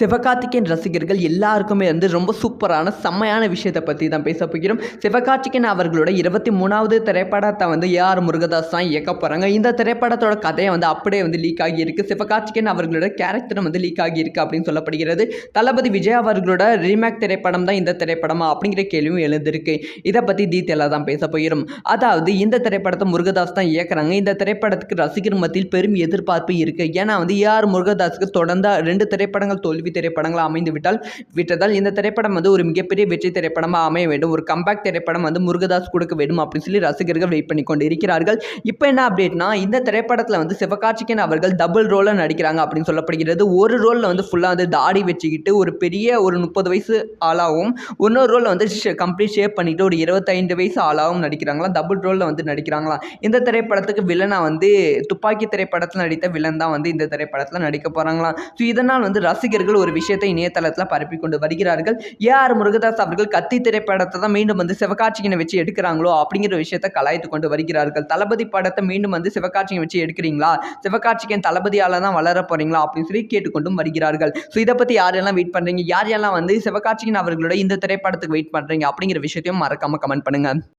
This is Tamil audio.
சிவகார்த்திகேயன் ரசிகர்கள் எல்லாருக்குமே ரொம்ப சூப்பரான செம்மையான விஷயத்தை பற்றி தான் பேச போகிறோம். சிவகார்த்திகேயன் அவர்களோட 23வது திரைப்படத்தை ஏஆர் முருகதாஸ் தான் இயக்க போகிறாங்க. இந்த திரைப்படத்தோட கதையை அப்படியே லீக் ஆகியிருக்கு. சிவகார்த்திகேயன் அவர்களோட கேரக்டரும் லீக் ஆகியிருக்கு அப்படின்னு சொல்லப்படுகிறது. தளபதி விஜய் அவர்களோட ரீமேக் திரைப்படம் தான் இந்த திரைப்படமா அப்படிங்கிற கேள்வியும் எழுந்திருக்கு. இதை பற்றி டீட்டெயிலாக தான் பேச போகிறோம். அதாவது இந்த திரைப்படத்தை முருகதாஸ் தான் இயக்குறாங்க. இந்த திரைப்படத்துக்கு ரசிகர் மத்தியில் பெரும் எதிர்பார்ப்பு இருக்குது. ஏன்னா ஏஆர் முருகதாஸுக்கு தொடர்ந்து 2 திரைப்படங்கள் தோல்வி திரைப்படங்கள் அமைந்து விட்டதால் இந்த திரைப்படம் ஒரு மிகப்பெரிய வெற்றி திரைப்படமாக அமைய வேண்டும். ஒரு கம்பேக் திரைப்படம் முருகதாஸ் கொடுக்க வேண்டும் அப்படின்னு சொல்லி ரசிகர்கள் வெயிட் பண்ணி கொண்டு இருக்கிறார்கள். இப்போ என்ன அப்டேட்னா, இந்த திரைப்படத்தில் சிவகார்த்திகேயன் அவர்கள் டபுள் ரோல நடிக்கிறாங்க அப்படின்னு சொல்லப்படுகிறது. ஒரு ரோல்ல ஃபுல்லாக தாடி வச்சுக்கிட்டு ஒரு பெரிய ஒரு 30 வயசு ஆளாகவும், இன்னொரு ரோல்ல கம்ப்ளீட் ஷேப் பண்ணிட்டு ஒரு 25 வயசு ஆளாகவும் நடிக்கிறாங்களா. டபுள் ரோல்ல நடிக்கிறாங்களா. இந்த திரைப்படத்துக்கு வில்லனா துப்பாக்கி திரைப்படத்தில் நடித்த வில்லன் தான் இந்த திரைப்படத்தில் நடிக்க போறாங்களாம். ஸோ இதனால் ரசிகர்கள் ஒரு விஷயத்தை இணையதளத்தில் பரப்பி கொண்டு வருகிறார்கள். ஏஆர் முருகதாஸ் அவர்கள் கத்தி திரைப்படத்தை தான் மீண்டும் சிவகார்த்திகேயனை வச்சு எடுக்கிறாங்களோ அப்படிங்கிற விஷயத்தை கலாய்த்து கொண்டு வருகிறார்கள். தளபதி படத்தை மீண்டும் சிவகார்த்திகேயன் வச்சு எடுக்கிறீங்களா, சிவகார்த்திகேயன் தளபதியால தான் வளர போறீங்களா அப்படின்னு சொல்லி கேட்டுக்கொண்டும் வருகிறார்கள். ஸோ இதை பத்தி யாரெல்லாம் வெயிட் பண்றீங்க, யாரெல்லாம் சிவகார்த்திகேயன் அவர்களோட இந்த திரைப்படத்துக்கு வெயிட் பண்றீங்க அப்படிங்கிற விஷயத்தையும் மறக்காம கமெண்ட் பண்ணுங்க.